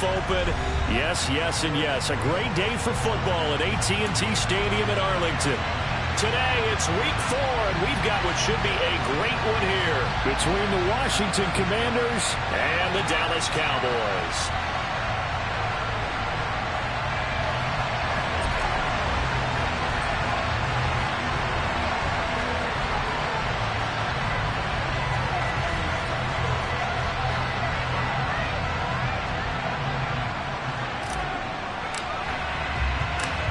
mouth open. Yes, yes, and yes. A great day for football at AT&T Stadium in Arlington. Today, it's week 4, and we've got what should be a great one here between the Washington Commanders and the Dallas Cowboys.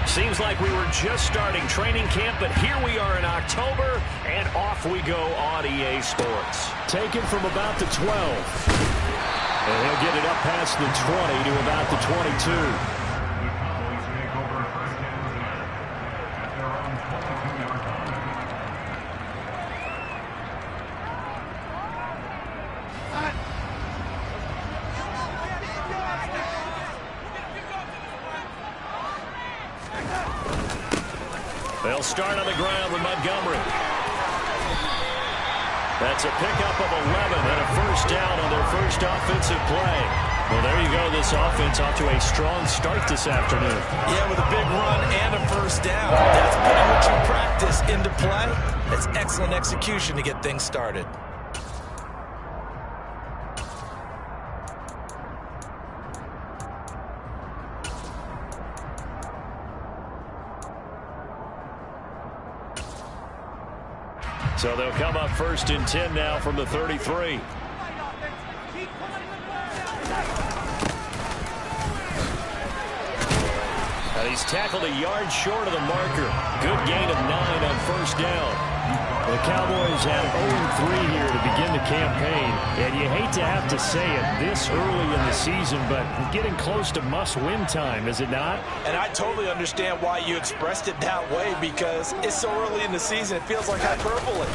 Seems like we were just starting training camp, but here we are in October, and off we go on EA Sports. Taken from about the 12. And he'll get it up past the 20 to about the 22. They'll start on the ground with Montgomery. That's a pickup of 11 and a first down on their first offensive play. Well, there you go. This offense off to a strong start this afternoon. Yeah, with a big run and a first down. That's putting what you practice into play. That's excellent execution to get things started. So they'll come up first and 10 now from the 33. And he's tackled a yard short of the marker. Good gain of 9 on first down. The Cowboys have 0-3 here to begin the campaign. And you hate to have to say it this early in the season, but getting close to must-win time, is it not? And I totally understand why you expressed it that way, because it's so early in the season, it feels like hyperbole.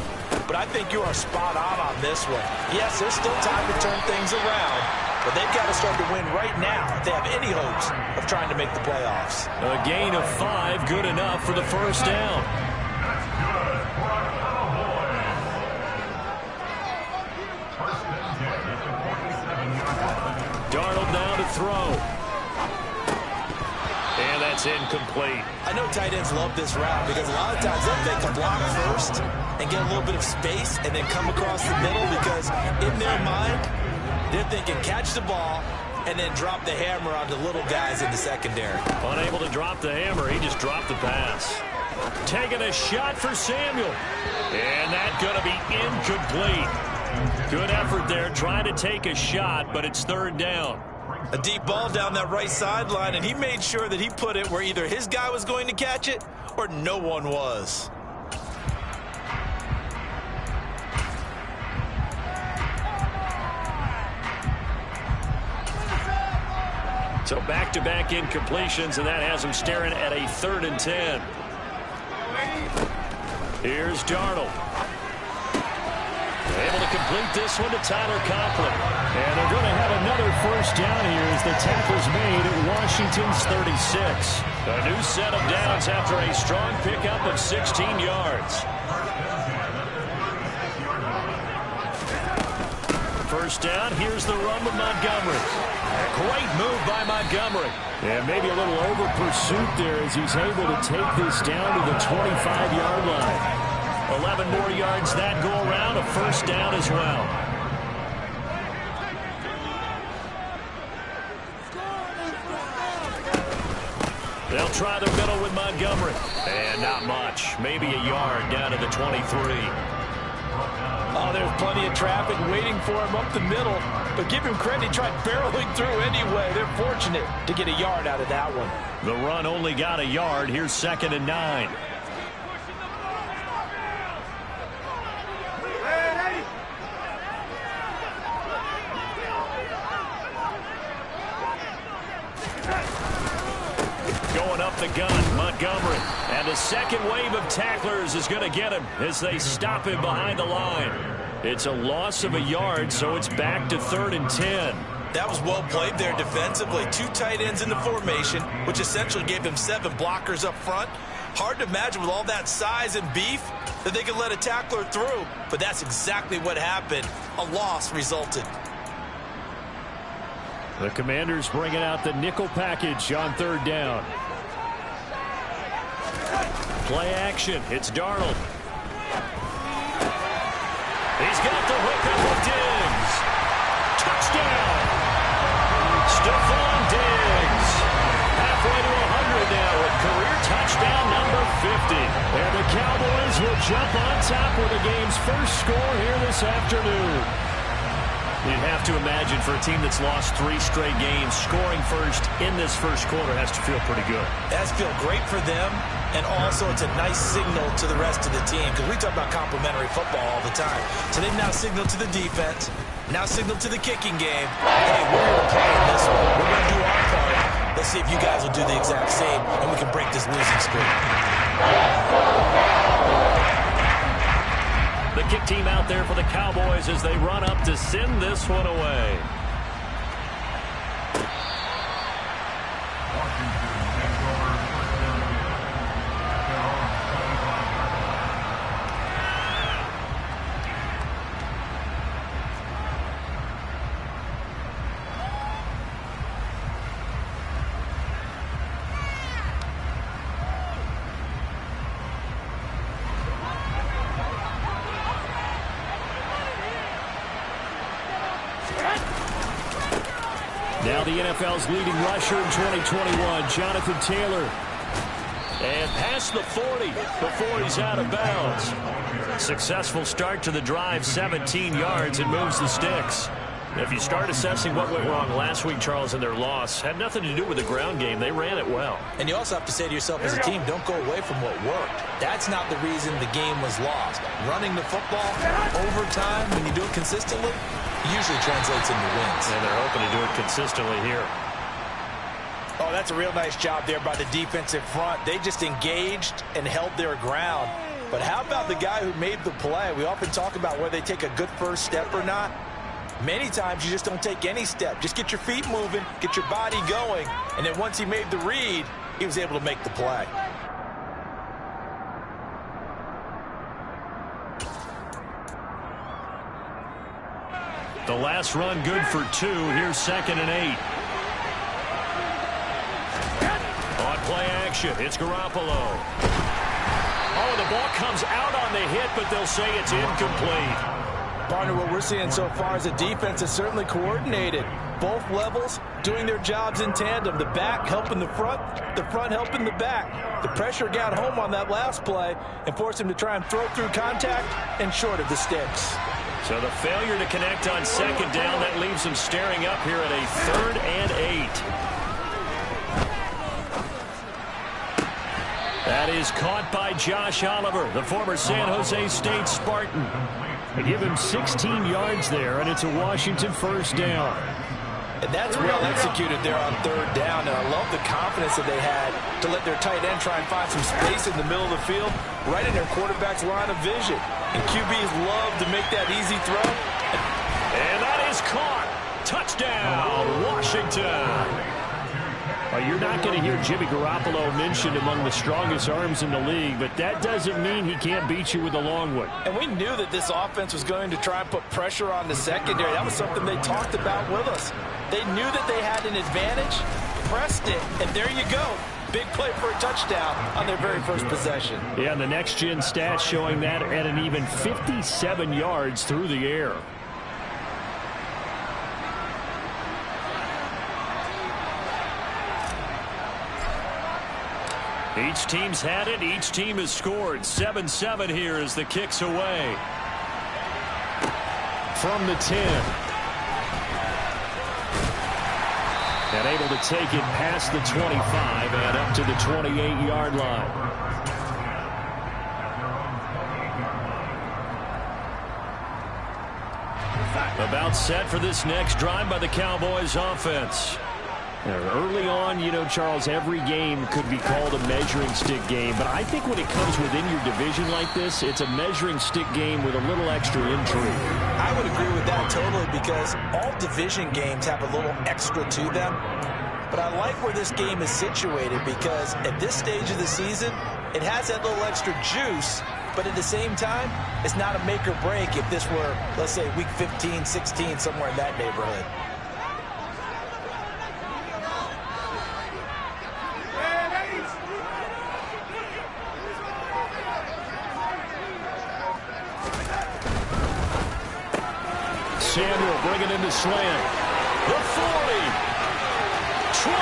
But I think you are spot on this one. Yes, there's still time to turn things around, but they've got to start to win right now if they have any hopes of trying to make the playoffs. A gain of 5, good enough for the first down. Darnold now to throw. And that's incomplete. I know tight ends love this route because a lot of times they'll make a block first and get a little bit of space and then come across the middle, because in their mind, they're thinking catch the ball and then drop the hammer on the little guys in the secondary. Unable to drop the hammer, he just dropped the pass. Taking a shot for Samuel. And that's going to be incomplete. Good effort there, trying to take a shot, but it's third down. A deep ball down that right sideline, and he made sure that he put it where either his guy was going to catch it or no one was. So back-to-back incompletions, and that has him staring at a 3rd and 10. Here's Darnold. Able to complete this one to Tyler Conklin. And they're going to have another first down here as the tackle's made at Washington's 36. A new set of downs after a strong pickup of 16 yards. First down, here's the run with Montgomery. A great move by Montgomery. And maybe a little over pursuit there as he's able to take this down to the 25-yard line. 11 more yards that go around, a first down as well. They'll try the middle with Montgomery. And not much. Maybe a yard down to the 23. Oh, there's plenty of traffic waiting for him up the middle. But give him credit, he tried barreling through anyway. They're fortunate to get a yard out of that one. The run only got a yard. Here's 2nd and 9. Going up the gun, Montgomery. And the second wave of tacklers is going to get him as they stop him behind the line. It's a loss of a yard, so it's back to 3rd and 10. That was well played there defensively. 2 tight ends in the formation, which essentially gave them 7 blockers up front. Hard to imagine with all that size and beef that they could let a tackler through, but that's exactly what happened. A loss resulted. The Commanders bringing out the nickel package on 3rd down. Play action. It's Darnold. He's got the hookup with Diggs. Touchdown. Stephon Diggs. Halfway to 100 now with career touchdown number 50. And the Cowboys will jump on top with the game's first score here this afternoon. You'd have to imagine for a team that's lost 3 straight games, scoring first in this first quarter has to feel pretty good. It has to feel great for them, and also it's a nice signal to the rest of the team, because we talk about complementary football all the time. So they've now signaled to the defense, now signaled to the kicking game, hey, we're going to play in this one. We're going to do our part. Let's see if you guys will do the exact same, and we can break this losing streak. The kick team out there for the Cowboys as they run up to send this one away. Now the NFL's leading rusher in 2021, Jonathan Taylor. And past the 40 before he's out of bounds. Successful start to the drive, 17 yards, and moves the sticks. If you start assessing what went wrong last week, Charles, in their loss, had nothing to do with the ground game. They ran it well. And you also have to say to yourself as a team, don't go away from what worked. That's not the reason the game was lost. Running the football overtime, when you do it consistently, usually translates into wins. And they're hoping to do it consistently here. Oh, that's a real nice job there by the defensive front. They just engaged and held their ground. But how about the guy who made the play? We often talk about whether they take a good first step or not. Many times you just don't take any step. Just get your feet moving, get your body going, and then once he made the read, he was able to make the play. The last run good for 2. Here's 2nd and 8. On play action, it's Garoppolo. Oh, the ball comes out on the hit, but they'll say it's incomplete. Partner, what we're seeing so far is the defense is certainly coordinated. Both levels doing their jobs in tandem. The back helping the front helping the back. The pressure got home on that last play and forced him to try and throw through contact and short of the sticks. So the failure to connect on 2nd down, that leaves them staring up here at a 3rd and 8. That is caught by Josh Oliver, the former San Jose State Spartan. They give him 16 yards there, and it's a Washington 1st down. And that's well executed there on 3rd down. And I love the confidence that they had to let their tight end try and find some space in the middle of the field, right in their quarterback's line of vision. And QBs love to make that easy throw. And that is caught. Touchdown, Washington. You're not going to hear Jimmy Garoppolo mentioned among the strongest arms in the league, but that doesn't mean he can't beat you with a long one. And we knew that this offense was going to try and put pressure on the secondary. That was something they talked about with us. They knew that they had an advantage, pressed it, and there you go. Big play for a touchdown on their very first possession. Yeah, and the next-gen stats showing that at an even 57 yards through the air. Each team's had it. Each team has scored. 7-7 here as the kick's away. From the 10. And able to take it past the 25 and up to the 28-yard line. About set for this next drive by the Cowboys offense. Early on, you know, Charles, every game could be called a measuring stick game. But I think when it comes within your division like this, it's a measuring stick game with a little extra intrigue. I would agree with that totally, because all division games have a little extra to them. But I like where this game is situated, because at this stage of the season, it has that little extra juice. But at the same time, it's not a make or break if this were, let's say, week 15, 16, somewhere in that neighborhood. Samuel bringing in the slant. The 40. 20.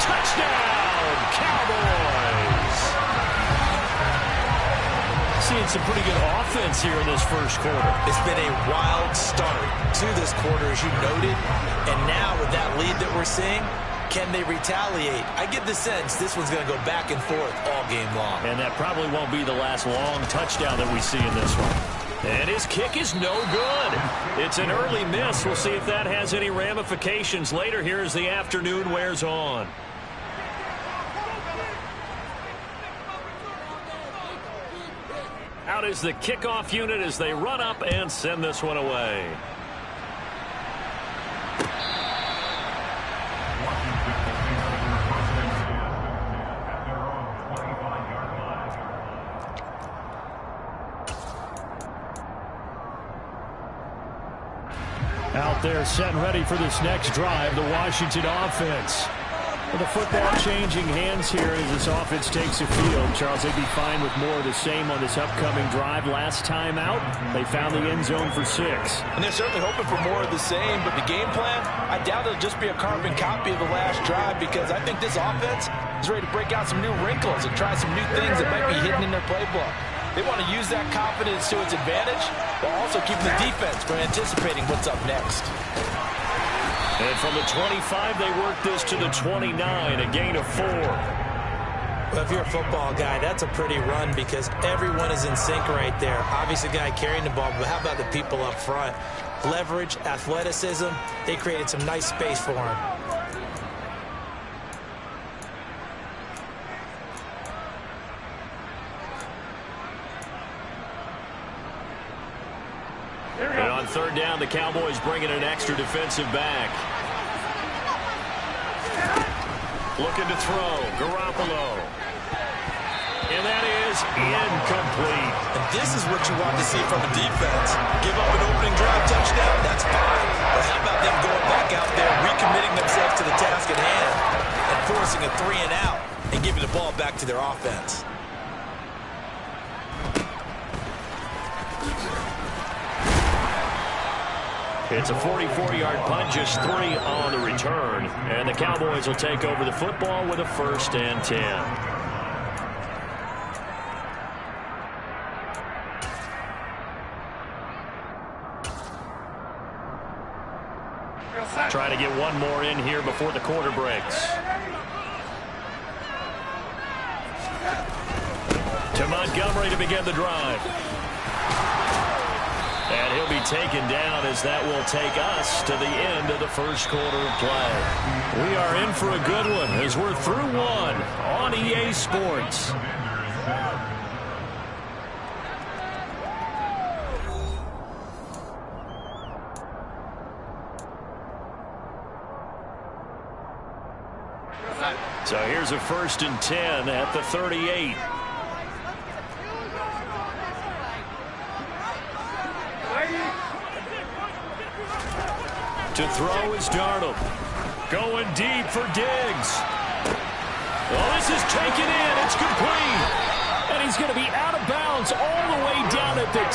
Touchdown, Cowboys. Seeing some pretty good offense here in this first quarter. It's been a wild start to this quarter, as you noted. And now with that lead that we're seeing, can they retaliate? I get the sense this one's going to go back and forth all game long. And that probably won't be the last long touchdown that we see in this one. And his kick is no good. It's an early miss. We'll see if that has any ramifications later here as the afternoon wears on. Out is the kickoff unit as they run up and send this one away. Out there set and ready for this next drive, the Washington offense. With the football changing hands here as this offense takes the field. Charles, they'd be fine with more of the same on this upcoming drive. Last time out, they found the end zone for 6. And they're certainly hoping for more of the same, but the game plan, I doubt it'll just be a carbon copy of the last drive, because I think this offense is ready to break out some new wrinkles and try some new things that might be hidden in their playbook. They want to use that confidence to its advantage, while also keeping the defense from anticipating what's up next. And from the 25, they work this to the 29, a gain of 4. Well, if you're a football guy, that's a pretty run because everyone is in sync right there. Obviously, the guy carrying the ball, but how about the people up front? Leverage, athleticism, they created some nice space for him. And on third down, the Cowboys bring in an extra defensive back. Looking to throw, Garoppolo. And that is incomplete. And this is what you want to see from a defense. Give up an opening drive touchdown, that's fine. But how about them going back out there, recommitting themselves to the task at hand, and forcing a 3 and out, and giving the ball back to their offense. It's a 44-yard punt, just 3 on the return. And the Cowboys will take over the football with a 1st and 10. Trying to get one more in here before the quarter breaks. To Montgomery to begin the drive. And he'll be taken down as that will take us to the end of the first quarter of play. We are in for a good one as we're through one on EA Sports. So here's a 1st and 10 at the 38. To throw is Darnold. Going deep for Diggs. Well, this is taken in. It's complete. And he's going to be out of bounds all the way down at the 2.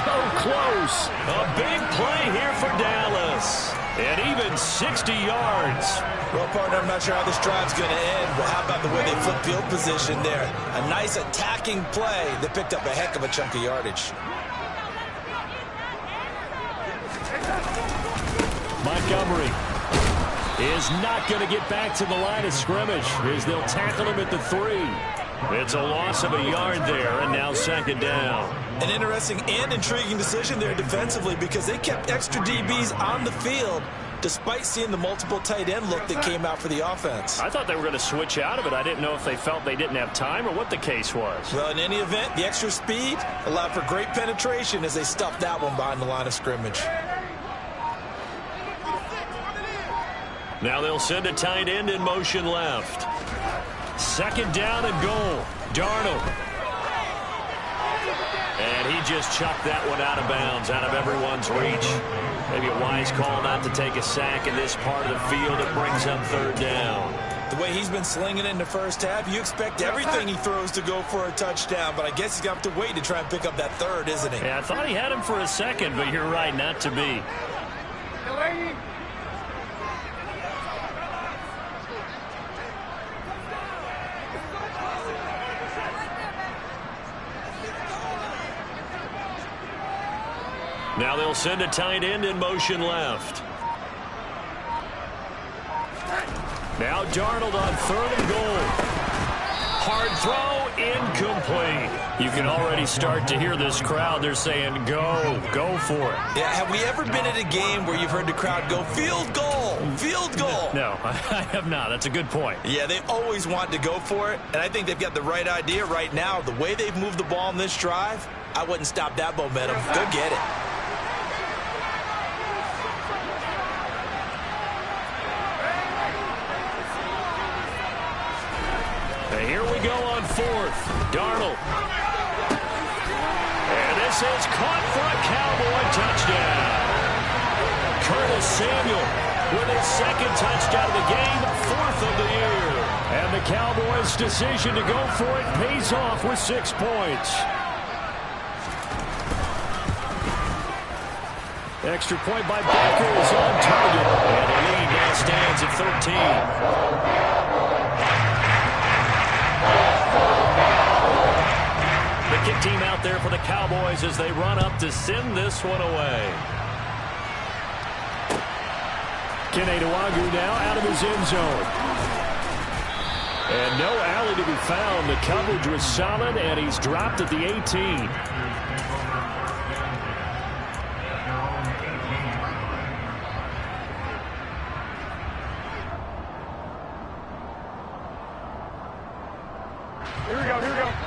So close. A big play here for Dallas. And even 60 yards. Well, partner, I'm not sure how this drive's going to end, but how about the way they flip field position there? A nice attacking play that picked up a heck of a chunk of yardage. Montgomery is not going to get back to the line of scrimmage as they'll tackle him at the 3. It's a loss of a yard there, and now 2nd down. An interesting and intriguing decision there defensively because they kept extra DBs on the field despite seeing the multiple tight end look that came out for the offense. I thought they were going to switch out of it. I didn't know if they felt they didn't have time or what the case was. Well, in any event, the extra speed allowed for great penetration as they stuffed that one behind the line of scrimmage. Now they'll send a tight end in motion left. 2nd down and goal. Darnold. And he just chucked that one out of bounds, out of everyone's reach. Maybe a wise call not to take a sack in this part of the field. It brings up 3rd down. The way he's been slinging it in the first half, you expect everything he throws to go for a touchdown, but I guess he's got to wait to try and pick up that third, isn't he? Yeah, I thought he had him for a second, but you're right, not to be. Now they'll send a tight end in motion left. Now Darnold on 3rd and goal. Hard throw, incomplete. You can already start to hear this crowd. They're saying, go for it. Yeah, have we ever been at a game where you've heard the crowd go, field goal, field goal? No, I have not. That's a good point. Yeah, they always want to go for it, and I think they've got the right idea right now. The way they've moved the ball in this drive, I wouldn't stop that momentum. Go get it. Here we go on 4th. Darnold. And this is caught for a Cowboy touchdown. Curtis Samuel with his 2nd touchdown of the game, 4th of the year. And the Cowboys' decision to go for it pays off with 6 points. Extra point by Baker is on target. And the lead now stands at 13. The kick team out there for the Cowboys as they run up to send this one away. Kene Nwangwu now out of his end zone. And no alley to be found. The coverage was solid, and he's dropped at the 18.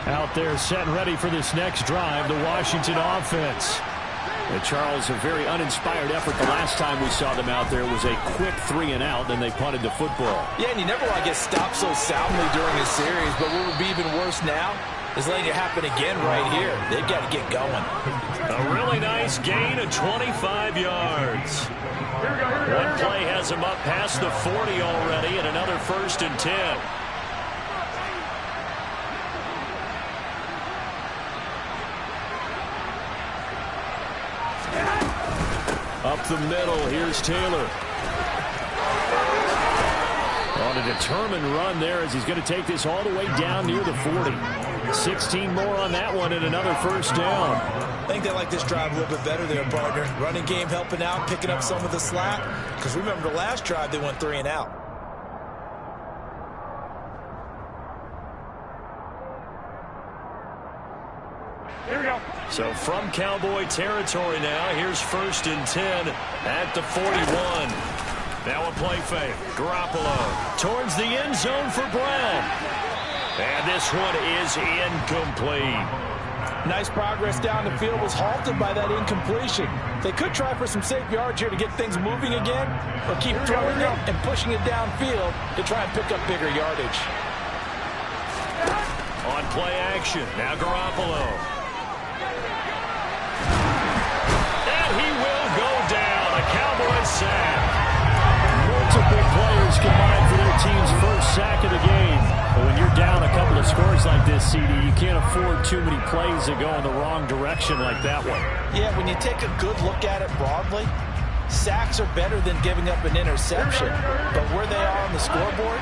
Out there set and ready for this next drive, the Washington offense. And Charles, a very uninspired effort the last time we saw them out there. It was a quick 3-and-out, then they punted the football. Yeah, and you never want to get stopped so soundly during a series, but what would be even worse now is letting it happen again right here. They've got to get going. A really nice gain of 25 yards. One play has him up past the 40 already, and another 1st and 10. Up the middle, here's Taylor. On a determined run there as he's going to take this all the way down near the 40. 16 more on that one and another 1st down. I think they like this drive a little bit better there, partner. Running game helping out, picking up some of the slack. Because remember the last drive, they went 3-and-out. Here we go. So from Cowboy territory now, here's 1st and 10 at the 41. Now a play fake. Garoppolo towards the end zone for Brown. And this one is incomplete. Nice progress down the field, was halted by that incompletion. They could try for some safe yards here to get things moving again, or keep throwing it and pushing it downfield to try and pick up bigger yardage. On play action, now Garoppolo. He will go down. A Cowboys sack. Multiple players combined for their team's 1st sack of the game. But when you're down a couple of scores like this, CD, you can't afford too many plays that go in the wrong direction like that one. Yeah, when you take a good look at it broadly, sacks are better than giving up an interception. But where they are on the scoreboard,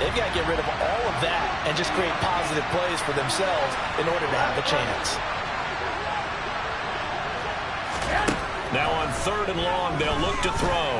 they've got to get rid of all of that and just create positive plays for themselves in order to have a chance. Now on 3rd and long, they'll look to throw.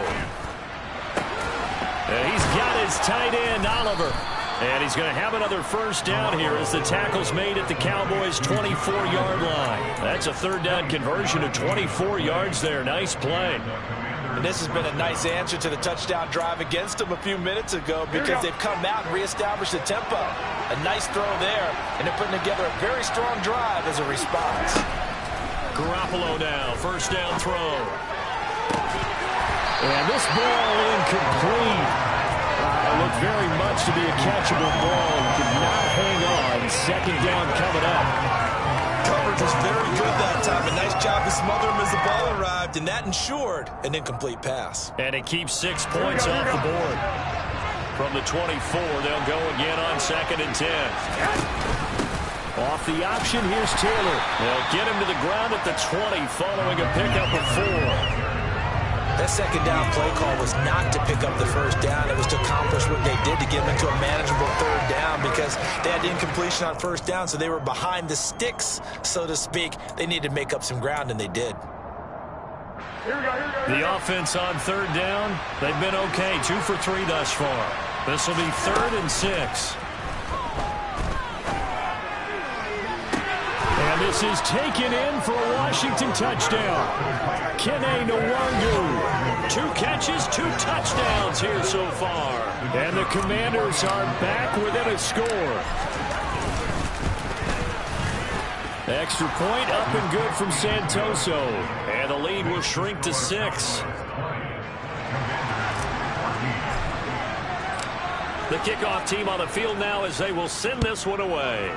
And he's got his tight end, Oliver. And he's going to have another 1st down here as the tackle's made at the Cowboys' 24-yard line. That's a 3rd down conversion of 24 yards there. Nice play. And this has been a nice answer to the touchdown drive against them a few minutes ago because they've come out and reestablished the tempo. A nice throw there, and they're putting together a very strong drive as a response. Garoppolo now, 1st down throw. And this ball incomplete. It looked very much to be a catchable ball. Could not hang on. 2nd down coming up. Coverage was very good that time. A nice job to smother him as the ball arrived, and that ensured an incomplete pass. And it keeps 6 points off the board. From the 24, they'll go again on 2nd and 10. Off the option, here's Taylor. They'll get him to the ground at the 20 following a pickup of 4. That second down play call was not to pick up the first down. It was to accomplish what they did to get them into a manageable 3rd down because they had incompletion on 1st down, so they were behind the sticks, so to speak. They needed to make up some ground, and they did. The offense on 3rd down, they've been okay. 2 for 3 thus far. This will be 3rd and 6. And this is taken in for a Washington touchdown. Kene Nwangu. 2 catches, 2 touchdowns here so far. And the Commanders are back within a score. Extra point up and good from Santoso. And the lead will shrink to 6. The kickoff team on the field now as they will send this one away.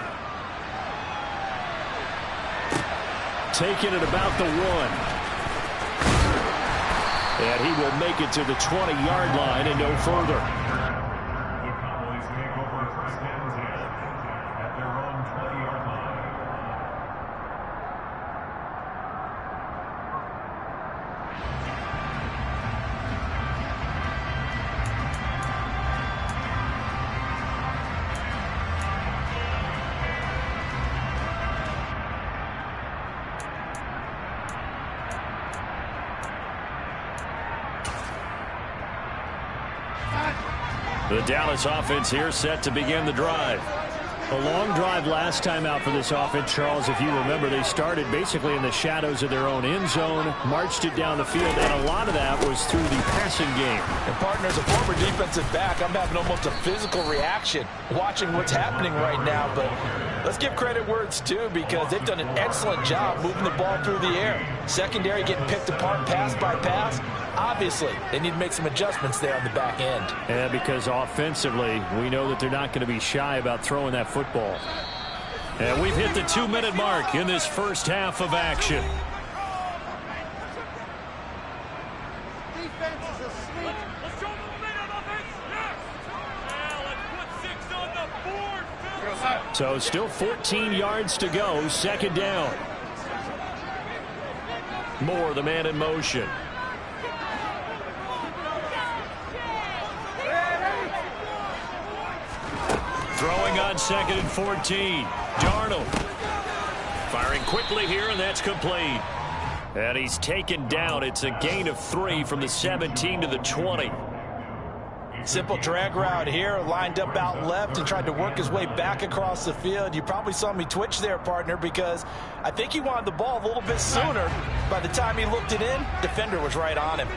Taking it about the 1. And he will make it to the 20-yard line and no further. The Cowboys take over 1st and 10 at their own 20-yard line. The Dallas offense here set to begin the drive. A long drive last time out for this offense, Charles. If you remember, they started basically in the shadows of their own end zone, marched it down the field, and a lot of that was through the passing game. And partner, as a former defensive back, I'm having almost a physical reaction watching what's happening right now. But let's give credit where it's due because they've done an excellent job moving the ball through the air. Secondary getting picked apart pass by pass. Obviously, they need to make some adjustments there on the back end. Yeah, because offensively, we know that they're not going to be shy about throwing that football. And we've hit the 2-minute mark in this first half of action. Defense is asleep. Let's show them the momentum, offense. Now let's put 6 on the board. So still 14 yards to go, 2nd down. Moore, the man in motion. Throwing on 2nd and 14. Darnold firing quickly here, and that's complete. And he's taken down. It's a gain of 3 from the 17 to the 20. Simple drag route here, lined up out left and tried to work his way back across the field. You probably saw me twitch there, partner, because I think he wanted the ball a little bit sooner. By the time he looked it in, defender was right on him.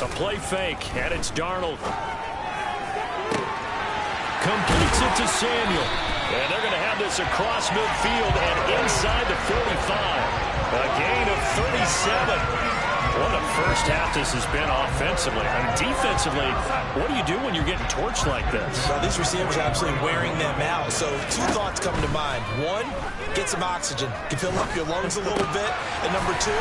A play fake, and it's Darnold. Completes it to Samuel. And they're going to have this across midfield and inside the 45. A gain of 37. What a first half this has been offensively. I mean, defensively, what do you do when you're getting torched like this? Well, these receivers are absolutely wearing them out. So 2 thoughts come to mind. 1, get some oxygen. You can fill up your lungs a little bit. And number 2,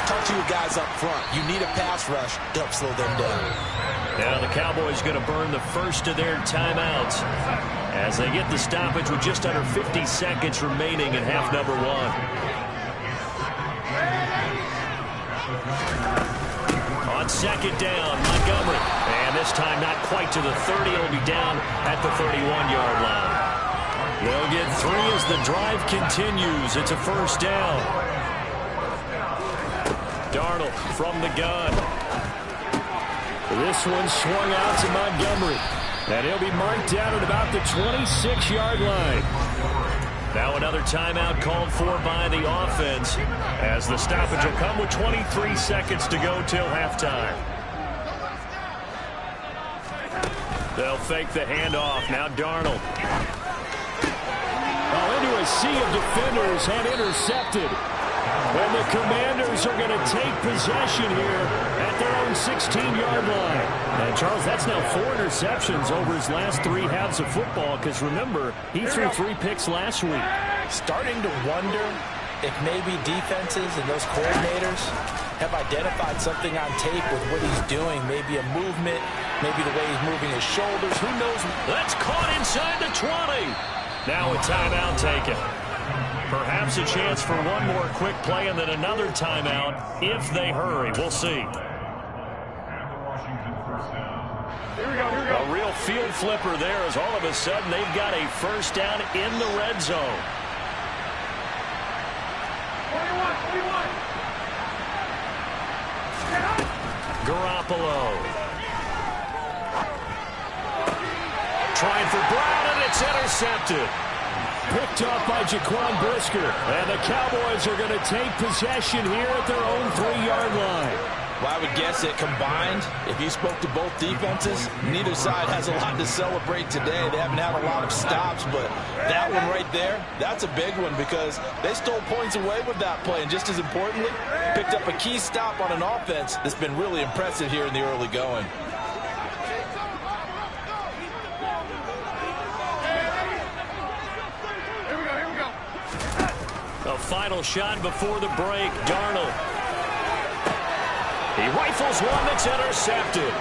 talk to your guys up front. You need a pass rush to help slow them down. Now the Cowboys going to burn the first of their timeouts as they get the stoppage with just under 50 seconds remaining in half number 1. On 2nd down, Montgomery. And this time not quite to the 30. It'll be down at the 31-yard line. They'll get 3 as the drive continues. It's a first down. Darnold from the gun. This one swung out to Montgomery. And he'll be marked down at about the 26-yard line. Now another timeout called for by the offense as the stoppage will come with 23 seconds to go till halftime. They'll fake the handoff. Now Darnold. Into a sea of defenders and intercepted. And the Commanders are going to take possession here at their own 16-yard line. And Charles, that's now 4 interceptions over his last 3 halves of football because remember, he threw 3 picks last week. Starting to wonder if maybe defenses and those coordinators have identified something on tape with what he's doing. Maybe a movement, maybe the way he's moving his shoulders. Who knows? That's caught inside the 20. Now a timeout taken. Perhaps a chance for one more quick play and then another timeout if they hurry. We'll see. A real field flipper there as all of a sudden they've got a first down in the red zone. Garoppolo. Trying for Brown, and it's intercepted. Picked off by Jaquan Brisker. And the Cowboys are going to take possession here at their own 3-yard line. Well, I would guess that combined, if you spoke to both defenses, neither side has a lot to celebrate today. They haven't had a lot of stops, but that one right there, that's a big one because they stole points away with that play. And just as importantly, picked up a key stop on an offense that's been really impressive here in the early going. A final shot before the break. Darnold. He rifles one that's intercepted.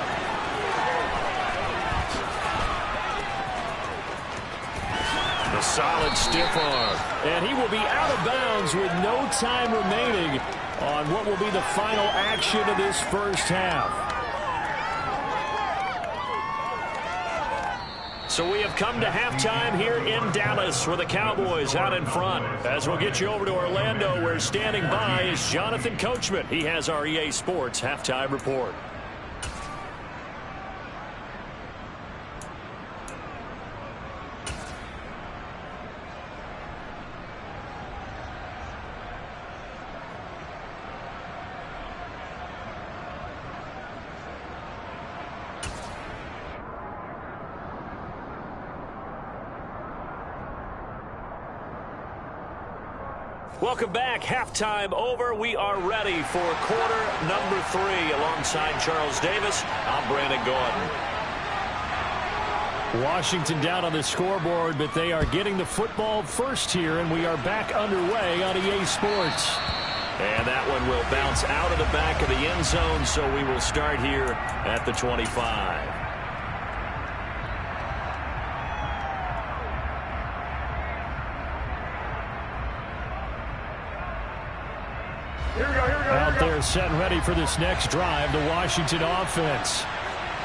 A solid stiff arm. And he will be out of bounds with no time remaining on what will be the final action of this first half. So we have come to halftime here in Dallas with the Cowboys out in front. As we'll get you over to Orlando, where standing by is Jonathan Coachman. He has our EA Sports halftime report. Welcome back. Halftime over. We are ready for quarter number 3. Alongside Charles Davis, I'm Brandon Gaudin. Washington down on the scoreboard, but they are getting the football first here, and we are back underway on EA Sports. And that one will bounce out of the back of the end zone, so we will start here at the 25. Out there set and ready for this next drive, the Washington offense.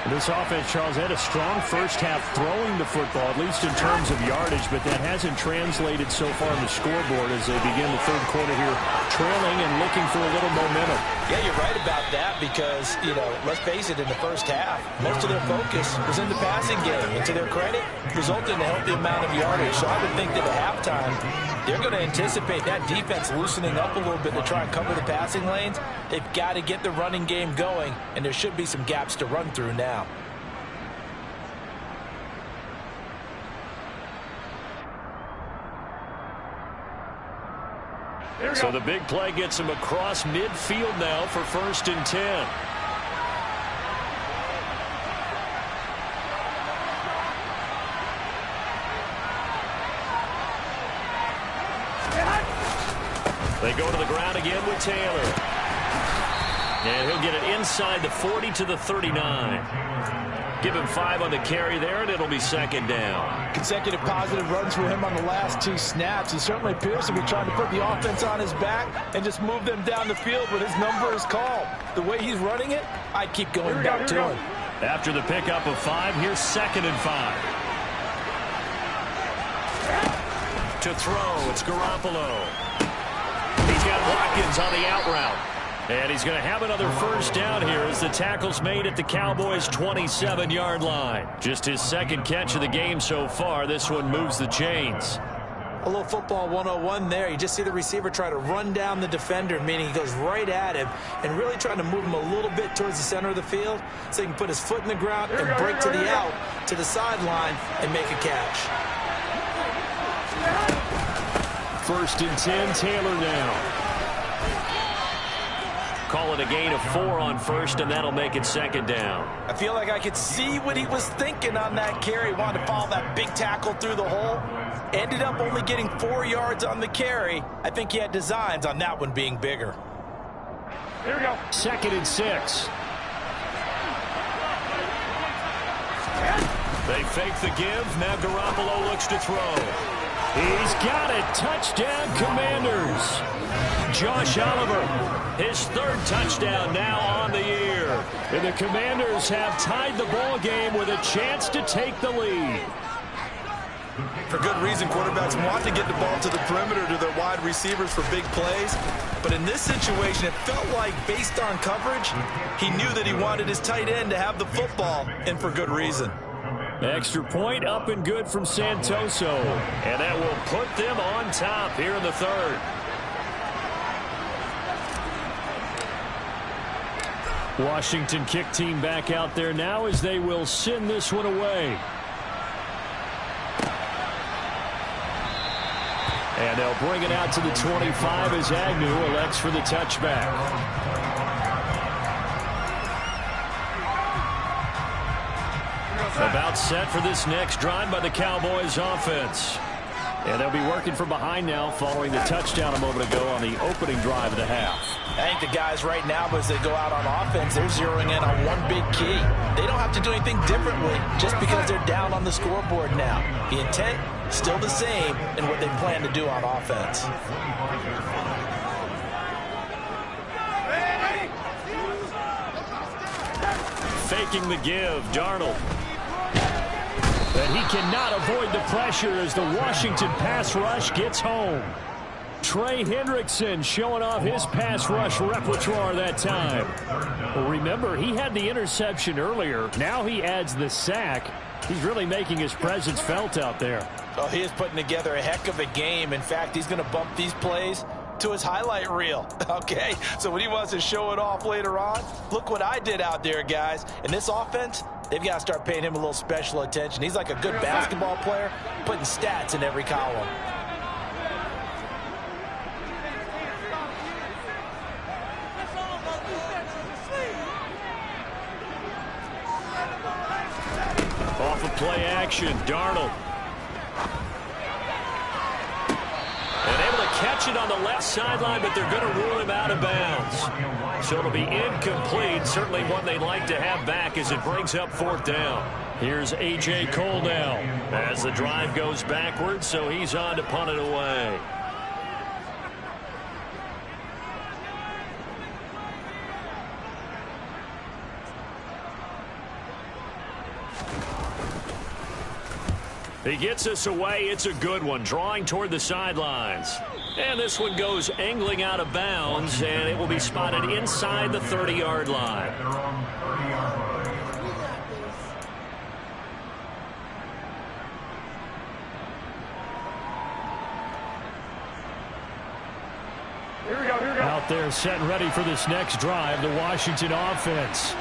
This offense, Charles, had a strong first half throwing the football, at least in terms of yardage, but that hasn't translated so far on the scoreboard as they begin the third quarter here, trailing and looking for a little momentum. Yeah, you're right about that because, let's face it, in the first half, most of their focus was in the passing game. And to their credit, resulted in a healthy amount of yardage. So I would think that at halftime, they're going to anticipate that defense loosening up a little bit to try and cover the passing lanes. They've got to get the running game going, and there should be some gaps to run through now. So the big play gets him across midfield now for 1st and 10. They go to the ground again with Taylor. And he'll get it inside the 40 to the 39. Give him 5 on the carry there, and it'll be 2nd down. Consecutive positive runs for him on the last 2 snaps. He certainly appears to be trying to put the offense on his back and just move them down the field when his number is called. The way he's running it, I'd keep going back to him. After the pickup of 5, here's 2nd and 5. To throw, it's Garoppolo. He's got Watkins on the out route. And he's going to have another first down here as the tackle's made at the Cowboys' 27-yard line. Just his 2nd catch of the game so far. This one moves the chains. A little football 101 there. You just see the receiver try to run down the defender, meaning he goes right at him and really trying to move him a little bit towards the center of the field so he can put his foot in the ground and break to the out, to the sideline, and make a catch. 1st and 10, Taylor now. Call it a gain of 4 on 1st, and that'll make it 2nd down. I feel like I could see what he was thinking on that carry. Wanted to follow that big tackle through the hole. Ended up only getting 4 yards on the carry. I think he had designs on that one being bigger. Here we go. 2nd and 6. They fake the give. Now Garoppolo looks to throw. He's got it. Touchdown, Commanders. Josh Oliver, his 3rd touchdown now on the year. And the Commanders have tied the ball game with a chance to take the lead. For good reason, quarterbacks want to get the ball to the perimeter to their wide receivers for big plays. But in this situation, it felt like, based on coverage, he knew that he wanted his tight end to have the football, and for good reason. Extra point up and good from Santoso. And that will put them on top here in the 3rd. Washington kick team back out there now as they will send this one away. And they'll bring it out to the 25 as Agnew elects for the touchback. About set for this next drive by the Cowboys offense. And they'll be working from behind now following the touchdown a moment ago on the opening drive of the half. I think the guys right now, as they go out on offense, they're zeroing in on one big key. They don't have to do anything differently just because they're down on the scoreboard now. The intent, still the same in what they plan to do on offense. Faking the give, Darnold. And he cannot avoid the pressure as the Washington pass rush gets home. Trey Hendrickson showing off his pass rush repertoire that time. Well, remember, he had the interception earlier. Now he adds the sack. He's really making his presence felt out there. Oh, he is putting together a heck of a game. In fact, he's going to bump these plays to his highlight reel. Okay, so when he wants to show it off later on, look what I did out there, guys. In this offense, they've got to start paying him a little special attention. He's like a good basketball player, putting stats in every column. Off of play action, Darnold. And able to catch it on the left sideline, but they're going to rule him out of bounds. So it'll be incomplete. Certainly one they'd like to have back as it brings up 4th down. Here's A.J. Cole now as the drive goes backwards, so he's on to punt it away. He gets us away. It's a good one, drawing toward the sidelines. And this one goes angling out of bounds, and it will be spotted inside the 30-yard line. Out there set and ready for this next drive, the Washington offense.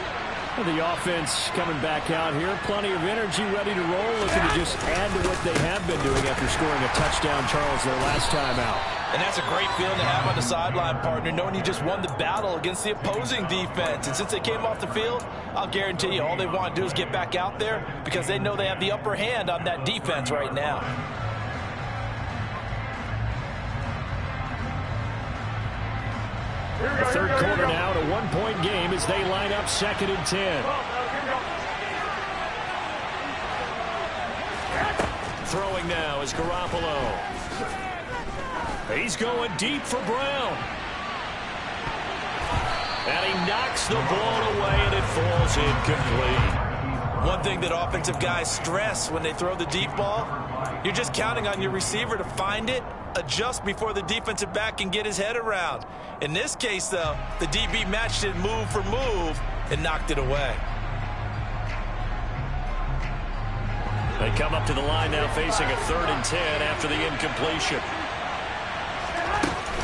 The offense coming back out here. Plenty of energy, ready to roll, looking to just add to what they have been doing after scoring a touchdown, Charles, their last time out. And that's a great feeling to have on the sideline, partner, knowing you just won the battle against the opposing defense. And since they came off the field, I'll guarantee you all they want to do is get back out there because they know they have the upper hand on that defense right now. The third quarter now, a one-point game as they line up 2nd and 10. Throwing now is Garoppolo. He's going deep for Brown. And he knocks the ball away, and it falls incomplete. One thing that offensive guys stress when they throw the deep ball, you're just counting on your receiver to find it, adjust before the defensive back can get his head around. In this case, though, the DB matched it move for move and knocked it away. They come up to the line now facing a 3rd and 10 after the incompletion.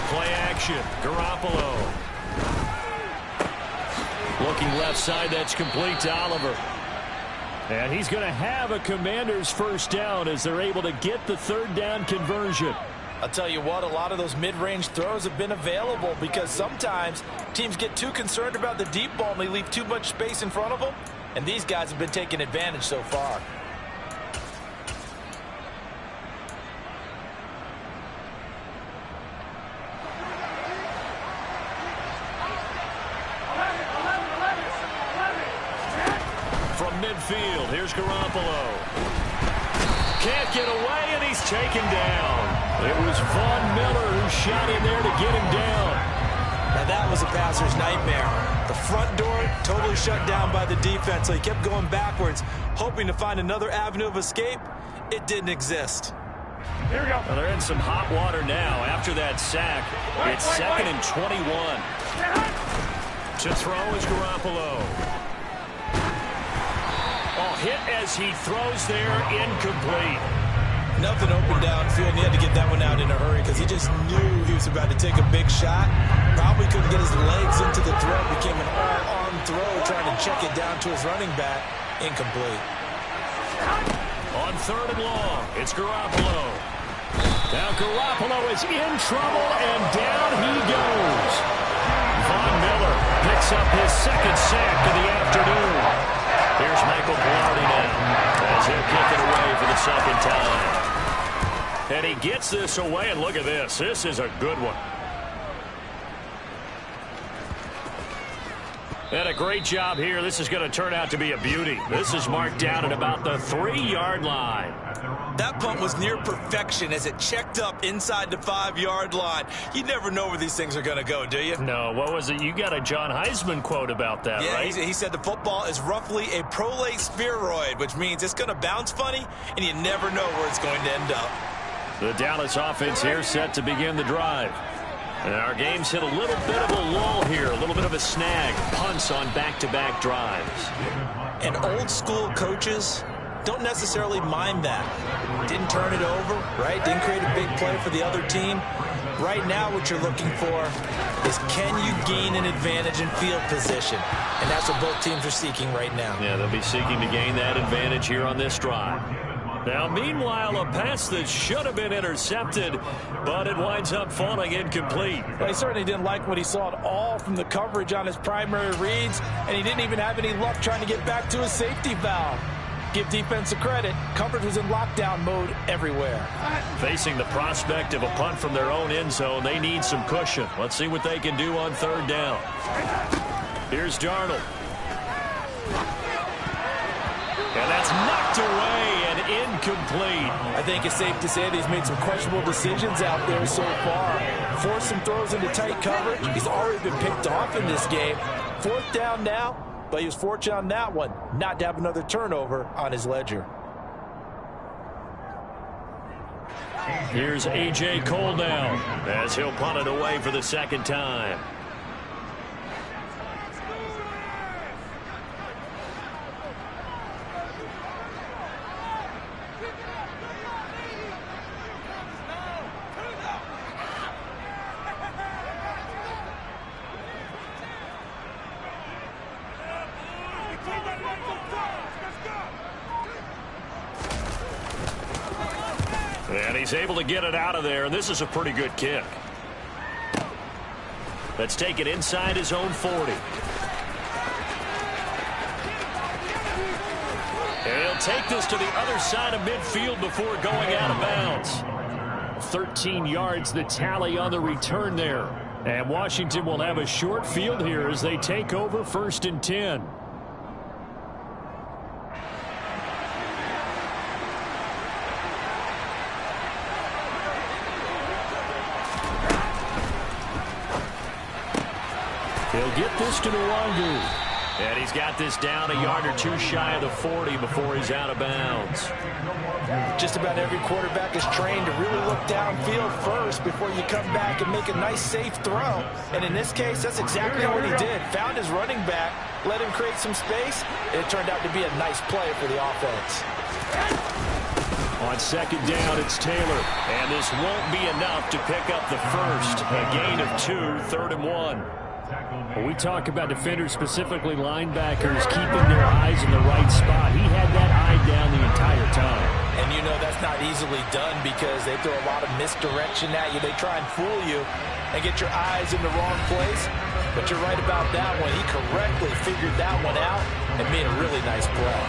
Play action, Garoppolo. Looking left side, that's complete to Oliver. And he's going to have a Commanders first down as they're able to get the 3rd down conversion. I'll tell you what, a lot of those mid-range throws have been available because sometimes teams get too concerned about the deep ball and they leave too much space in front of them. And these guys have been taking advantage so far. midfield. Here's Garoppolo. Can't get away, and he's taken down. It was Von Miller who shot in there to get him down. Now that was a passer's nightmare. The front door totally shut down by the defense, so he kept going backwards, hoping to find another avenue of escape. It didn't exist. Here we go. Well, they're in some hot water now after that sack. It's 2nd and 21. To throw is Garoppolo. Oh, hit as he throws there, incomplete. Nothing open downfield, and he had to get that one out in a hurry because he just knew he was about to take a big shot. Probably couldn't get his legs into the throw. Became an all-arm throw, trying to check it down to his running back. Incomplete. On 3rd and long, it's Garoppolo. Now Garoppolo is in trouble, and down he goes. Von Miller picks up his 2nd sack of the afternoon. Here's Michael Palardy now as he'll kick it away for the 2nd time. And he gets this away, and look at this. This is a good one. And a great job here. This is going to turn out to be a beauty. This is marked down at about the 3-yard line. That punt was near perfection as it checked up inside the 5-yard line. You never know where these things are going to go, do you? No, what was it? You got a John Heisman quote about that, yeah, right? He said the football is roughly a prolate spheroid, which means it's going to bounce funny, and you never know where it's going to end up. The Dallas offense here set to begin the drive. And our game's hit a little bit of a lull here, a little bit of a snag. Punts on back-to-back drives. And old-school coaches don't necessarily mind that. Didn't turn it over, right? Didn't create a big play for the other team. Right now what you're looking for is can you gain an advantage in field position? And that's what both teams are seeking right now. Yeah, they'll be seeking to gain that advantage here on this drive. Now, meanwhile, a pass that should have been intercepted, but it winds up falling incomplete. Well, he certainly didn't like what he saw at all from the coverage on his primary reads, and he didn't even have any luck trying to get back to his safety valve. Give defense a credit. Coverage was in lockdown mode everywhere. Facing the prospect of a punt from their own end zone, they need some cushion. Let's see what they can do on 3rd down. Here's Darnold. And that's knocked away and incomplete. I think it's safe to say that he's made some questionable decisions out there so far. Forced some throws into tight coverage. He's already been picked off in this game. 4th down now, but he was fortunate on that one not to have another turnover on his ledger. Here's A.J. Cole now as he'll punt it away for the 2nd time. And he's able to get it out of there, and this is a pretty good kick. Let's take it inside his own 40. And he'll take this to the other side of midfield before going out of bounds. 13 yards the tally on the return there. And Washington will have a short field here as they take over 1st and 10. He'll get this to Nwangu. And he's got this down a yard or two shy of the 40 before he's out of bounds. Just about every quarterback is trained to really look downfield first before you come back and make a nice, safe throw. And in this case, that's exactly what he did. Found his running back, let him create some space, and it turned out to be a nice play for the offense. On 2nd down, it's Taylor. And this won't be enough to pick up the first. A gain of 2, 3rd and 1. When we talk about defenders, specifically linebackers, keeping their eyes in the right spot, he had that eye down the entire time. And you know that's not easily done because they throw a lot of misdirection at you. They try and fool you and get your eyes in the wrong place. But you're right about that one. He correctly figured that one out and made a really nice play.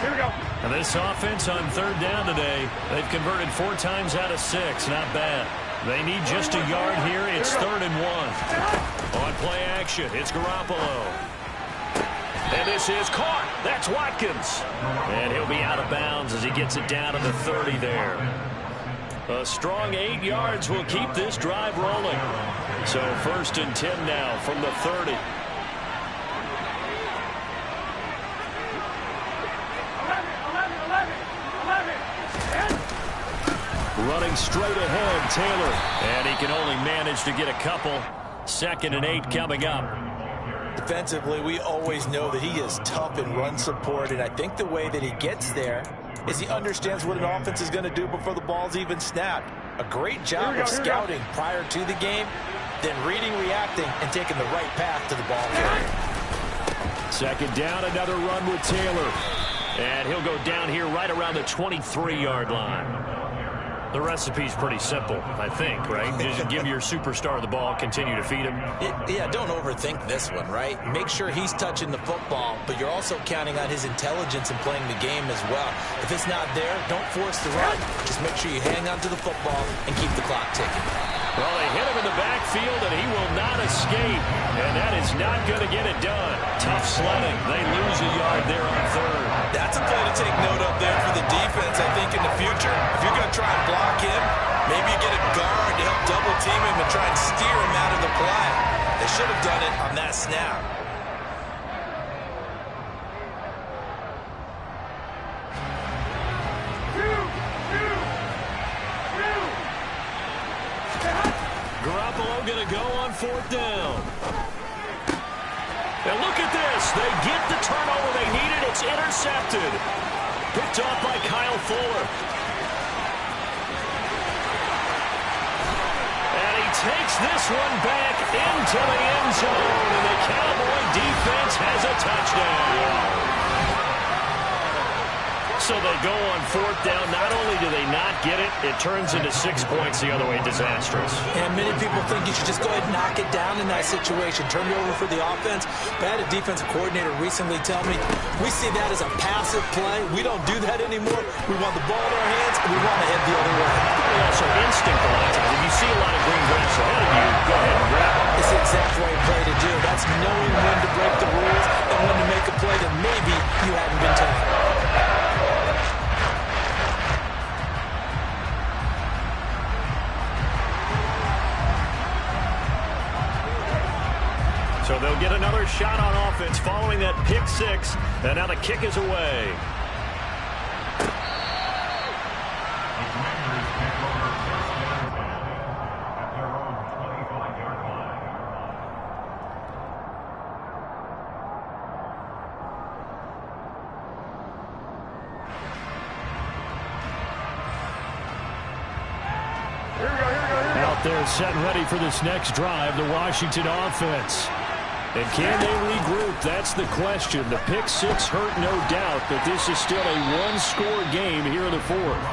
Here we go. And This offense on third down today, they've converted 4 times out of 6. Not bad. They need just a yard here. It's 3rd and 1. On play action, it's Garoppolo. And this is caught. That's Watkins. And he'll be out of bounds as he gets it down to the 30 there. A strong 8 yards will keep this drive rolling. So 1st and 10 now from the 30. Running straight ahead, Taylor. And he can only manage to get a couple. 2nd and 8 coming up. Defensively, we always know that he is tough in run support, and I think the way that he gets there is he understands what an offense is going to do before the ball's even snapped. A great job of scouting prior to the game, then reading, reacting, and taking the right path to the ball carrier. 2nd down, another run with Taylor. And he'll go down here right around the 23-yard line. The recipe's pretty simple, I think, right? Just give your superstar the ball, continue to feed him. Yeah, don't overthink this one, right? Make sure he's touching the football, but you're also counting on his intelligence in playing the game as well. If it's not there, don't force the run. Just make sure you hang on to the football and keep the clock ticking. Well, they hit him in the backfield, and he will not escape. And that is not going to get it done. Tough sledding. They lose a yard there on 3rd. That's a play to take note of there for the defense, I think, in the future. If you're going to try and block him, maybe you get a guard to help double team him and try and steer him out of the play. They should have done it on that snap. Garoppolo going to go on 4th down. And look at this. They get the turnover they needed. It's intercepted. Picked off by Kyle Fuller. And he takes this one back into the end zone. And the Cowboy defense has a touchdown. So they go on 4th down. Not only do they not get it, it turns into 6 points the other way. Disastrous. And many people think you should just go ahead and knock it down in that situation. Turn it over for the offense. But I had a defensive coordinator recently tell me, we see that as a passive play. We don't do that anymore. We want the ball in our hands, and we want to head the other way. Also instinct a lot of times. If you see a lot of green grass ahead of you, go ahead and grab it. It's the exact right play to do. That's knowing when to break the rules and when to make a play that maybe you haven't been taught. So they'll get another shot on offense following that pick 6. And now the kick is away. The Commanders take over 1st and 10 at their own 25-yard line. Out there set and ready for this next drive, the Washington offense. And can they regroup? That's the question. The pick 6 hurt, no doubt, but this is still a one-score game here in the 4th.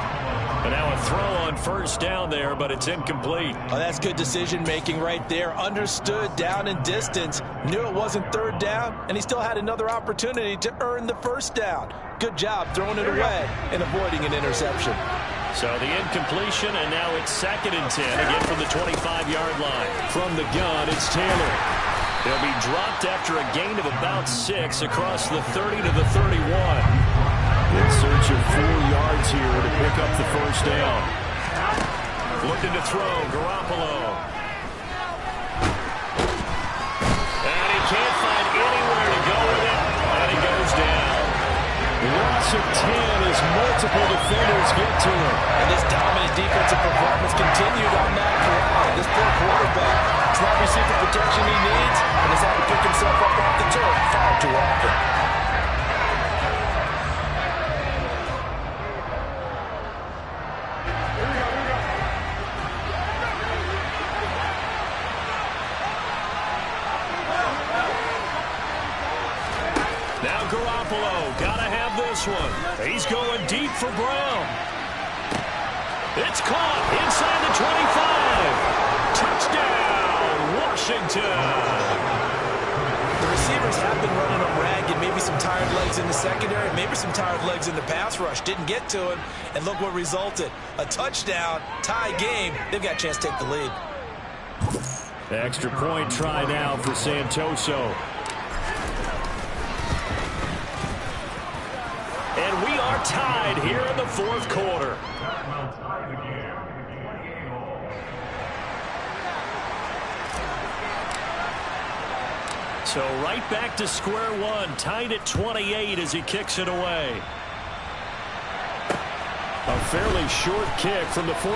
And now a throw on 1st down there, but it's incomplete. Oh, that's good decision-making right there. Understood down and distance. Knew it wasn't 3rd down, and he still had another opportunity to earn the 1st down. Good job throwing it away and avoiding an interception. So the incompletion, and now it's 2nd and 10, again from the 25-yard line. From the gun, it's Taylor. He'll be dropped after a gain of about 6 across the 30 to the 31. In search of 4 yards here to pick up the 1st down. Looking to throw, Garoppolo. And he can't find anywhere to go with it, and he goes down. Loss of 10 as multiple defenders get to him. And this dominant defensive performance continued on that drive. This poor quarterback has not received the protection he needs and has had to pick himself up off the turf far too often. Now Garoppolo, gotta have this one. He's going deep for Brown. It's caught inside the 25. Touchdown, Washington. The receivers have been running a rag, and maybe Maybe some tired legs in the secondary, maybe some tired legs in the pass rush. Didn't get to him, and look what resulted. A touchdown, tie game. They've got a chance to take the lead. Extra point try now for Santoso. And we are tied here in the fourth quarter. So right back to square one, tied at 28 as he kicks it away. A fairly short kick from the 14.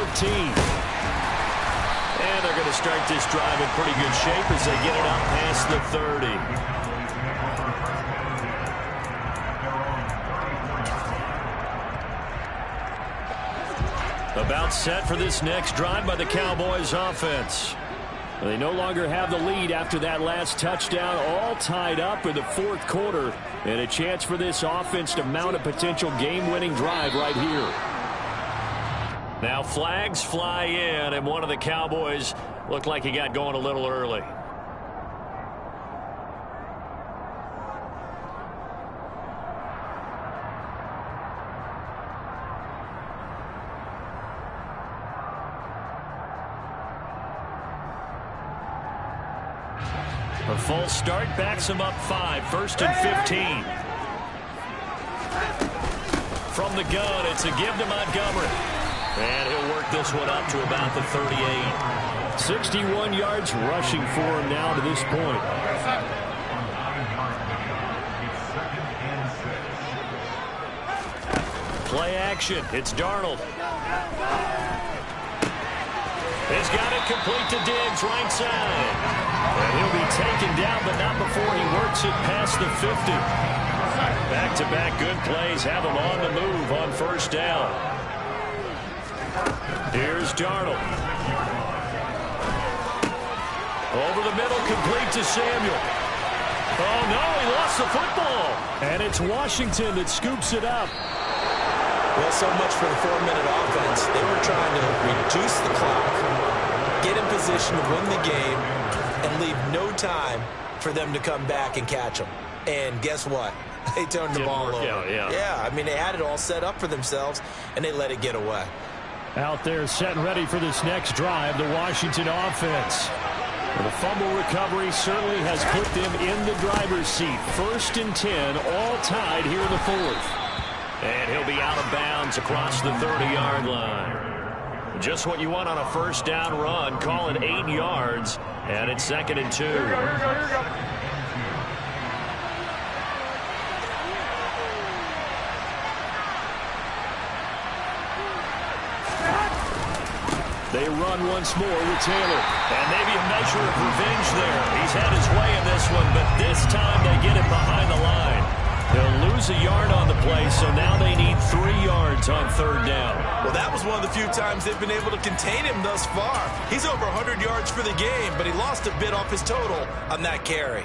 And they're going to start this drive in pretty good shape as they get it out past the 30. About set for this next drive by the Cowboys offense. They no longer have the lead after that last touchdown, all tied up in the fourth quarter, and a chance for this offense to mount a potential game-winning drive right here. Now flags fly in, and one of the Cowboys looked like he got going a little early. A false start backs him up 5, 1st and 15. From the gun, it's a give to Montgomery. And he'll work this one up to about the 38. 61 yards rushing for him now to this point. Play action. It's Darnold. He's got it complete to Diggs, right side. And he'll be taken down, but not before he works it past the 50. Back-to-back good plays have him on the move on first down. Here's Darnold. Over the middle, complete to Samuel. Oh, no, he lost the football. And it's Washington that scoops it up. Well, so much for the 4-minute offense. They were trying to reduce the clock, get in position to win the game, and leave no time for them to come back and catch them. And guess what? They turned the ball over. Yeah, I mean, they had it all set up for themselves, and they let it get away. Out there set and ready for this next drive, the Washington offense. The fumble recovery certainly has put them in the driver's seat. 1st and 10, all tied here in the fourth. And he'll be out of bounds across the 30-yard line. Just what you want on a first down run. Call it 8 yards, and it's 2nd and 2. Here we go. They run once more with Taylor. And maybe a measure of revenge there. He's had his way in this one, but this time they get it behind the line. They'll lose a yard on the play, so now they need 3 yards on 3rd down. Well, that was one of the few times they've been able to contain him thus far. He's over 100 yards for the game, but he lost a bit off his total on that carry.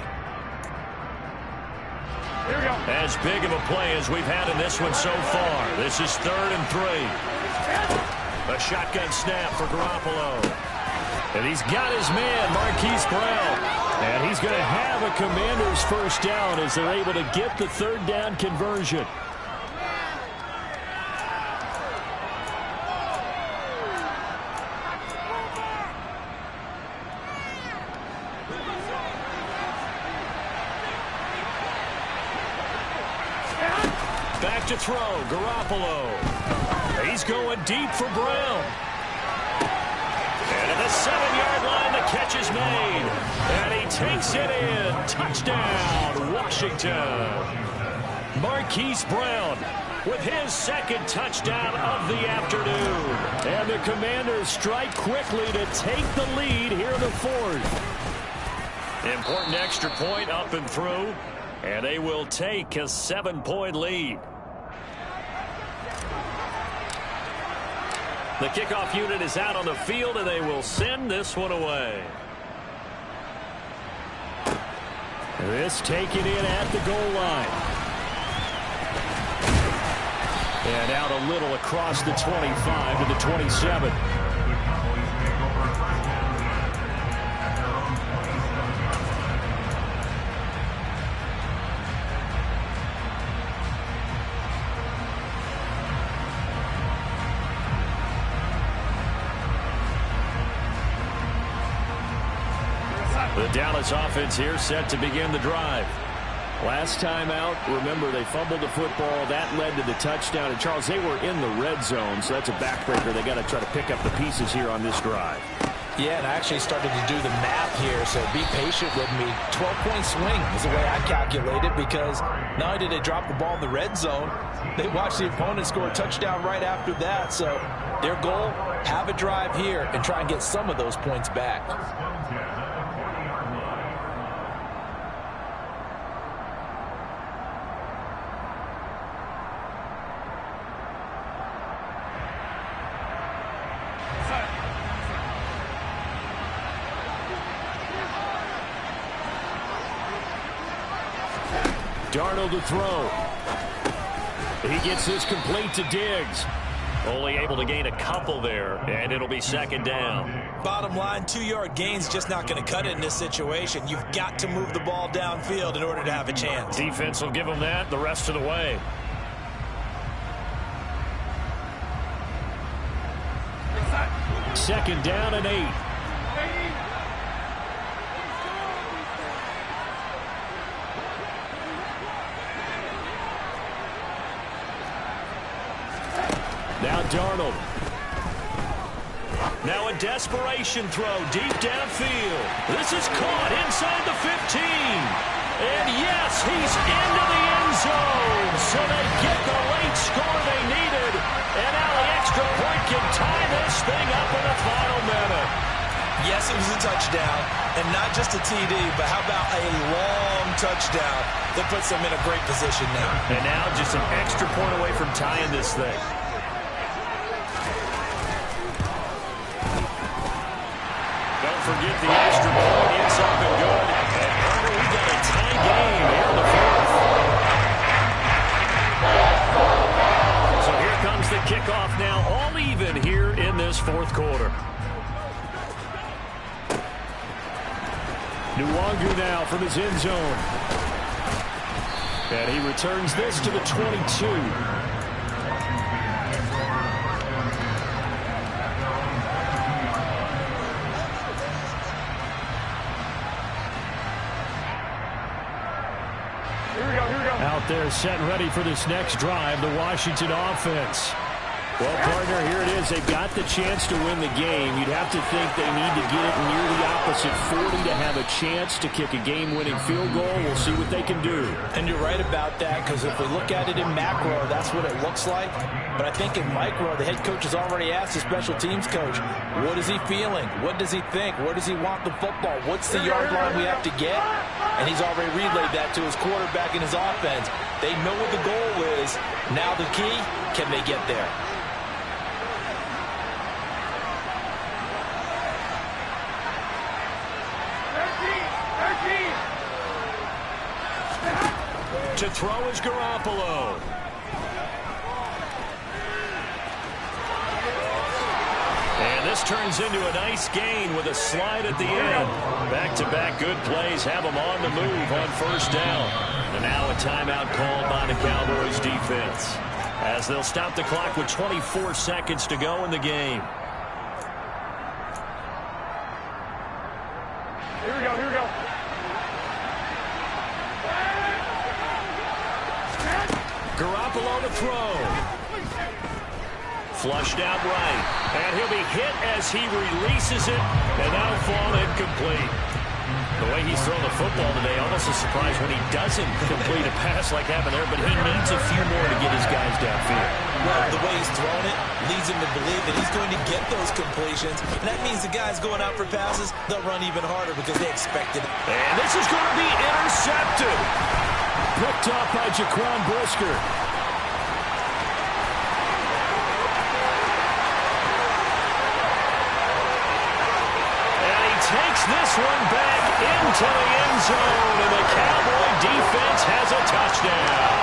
Here we go. As big of a play as we've had in this one so far. This is 3rd and 3. A shotgun snap for Garoppolo. And he's got his man, Marquise Brown. And he's going to have a Commanders first down as they're able to get the 3rd down conversion. Back to throw, Garoppolo. He's going deep for Brown. And at the 7-yard line, the catch is made. And he takes it in. Touchdown, Washington. Marquise Brown with his 2nd touchdown of the afternoon. And the Commanders strike quickly to take the lead here in the 4th. Important extra point up and through. And they will take a 7-point lead. The kickoff unit is out on the field, and they will send this one away. This taken in at the goal line. And out a little across the 25 to the 27. The Dallas offense here set to begin the drive. Last time out, remember, they fumbled the football. That led to the touchdown. And, Charles, they were in the red zone, so that's a backbreaker. They got to try to pick up the pieces here on this drive. Yeah, and I actually started to do the math here, so be patient with me. 12-point swing is the way I calculate it, because not only did they drop the ball in the red zone, they watched the opponent score a touchdown right after that. So their goal, have a drive here and try and get some of those points back. Darnold to throw. He gets this complete to Diggs. Only able to gain a couple there, and it'll be second down. Bottom line, 2-yard gain's just not going to cut it in this situation. You've got to move the ball downfield in order to have a chance. Defense will give them that the rest of the way. Second down and 8. Now Darnold. Now a desperation throw deep downfield. This is caught inside the 15. And yes, he's into the end zone. So they get the late score they needed. And now the extra point can tie this thing up in the final minute. Yes, it was a touchdown, and not just a TD, but how about a long touchdown that puts them in a great position now. And now just an extra point away from tying this thing. Don't forget the extra point. It's up and good. And Carter, we got a tie game here in the fourth. So here comes the kickoff now, all even here in this fourth quarter. Nwangu now from his end zone. And he returns this to the 22. Out there set and ready for this next drive, the Washington offense. Well, partner, here it is. They've got the chance to win the game. You'd have to think they need to get it near the opposite 40 to have a chance to kick a game-winning field goal. We'll see what they can do. And you're right about that, because if we look at it in macro, that's what it looks like. But I think in micro, the head coach has already asked the special teams coach, what is he feeling? What does he think? Where does he want the football? What's the yard line we have to get? And he's already relayed that to his quarterback and his offense. They know what the goal is. Now the key, can they get there? To throw is Garoppolo. And this turns into a nice gain with a slide at the end. Back-to-back good plays have them on the move on first down. And now a timeout called by the Cowboys defense, as they'll stop the clock with 24 seconds to go in the game. Here we go. Garoppolo to throw. Flushed out right. And he'll be hit as he releases it. And that'll fall incomplete. The way he's thrown the football today, almost a surprise when he doesn't complete a pass like happened there, but he needs a few more to get his guys downfield. Well, the way he's thrown it leads him to believe that he's going to get those completions. And that means the guys going out for passes, they'll run even harder because they expected it. And this is going to be intercepted. Picked off by Jaquan Brisker. And he takes this one back into the end zone, and the Cowboy defense has a touchdown.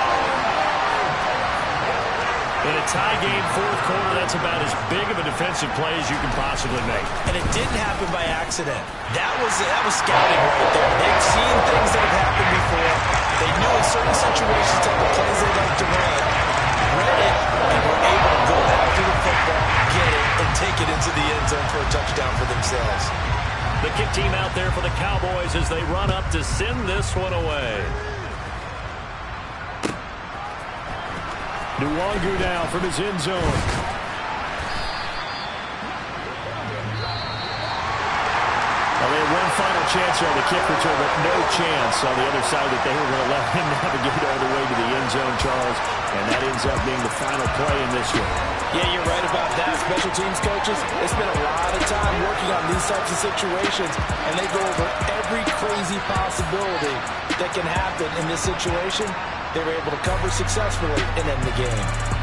In a tie game fourth quarter, that's about as big of a defensive play as you can possibly make. And it didn't happen by accident. That was scouting right there. They've seen things that have happened before. They knew in certain situations type of plays they like to run, read it, and were able to go after the football, get it, and take it into the end zone for a touchdown for themselves. The kick team out there for the Cowboys as they run up to send this one away. Nwangu now from his end zone. Well, they had one final chance here on the kick return, but no chance on the other side that they were going to let him navigate all the way to the end zone, Charles. And that ends up being the final play in this one. Yeah, you're right about that. Special teams coaches, they spend a lot of time working on these types of situations, and they go over every crazy possibility that can happen in this situation. They were able to cover successfully and end the game.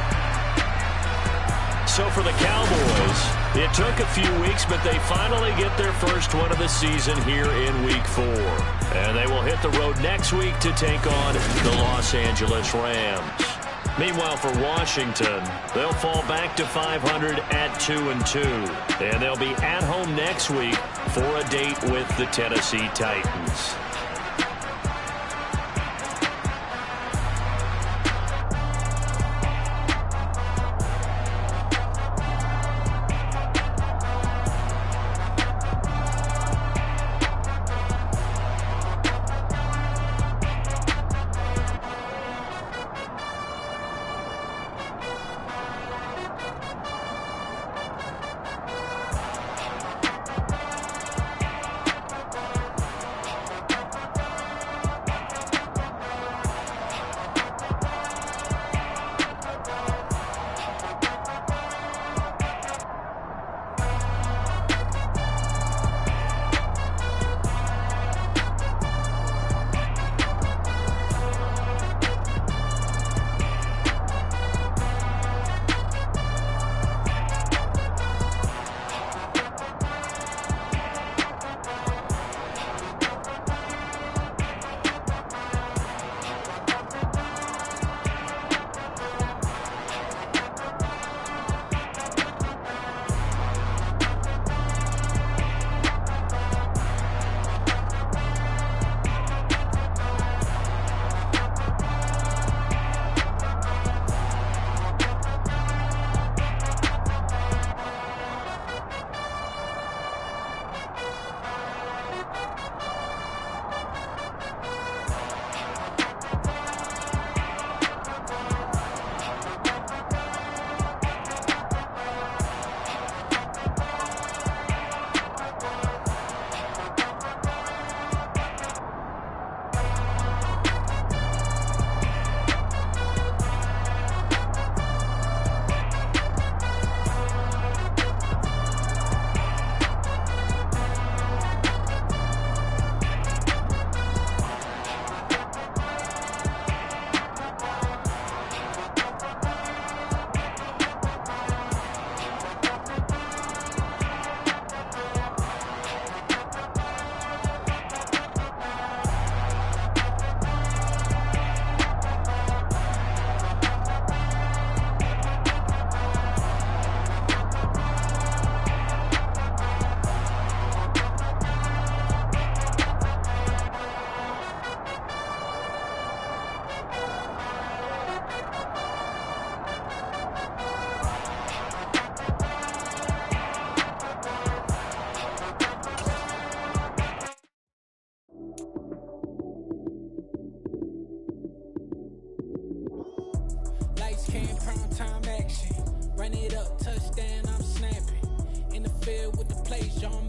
So for the Cowboys, it took a few weeks, but they finally get their first one of the season here in Week 4. And they will hit the road next week to take on the Los Angeles Rams. Meanwhile, for Washington, they'll fall back to 500 at 2-2. And they'll be at home next week for a date with the Tennessee Titans. Run it up, touchdown, I'm snapping. In the field with the play, Jean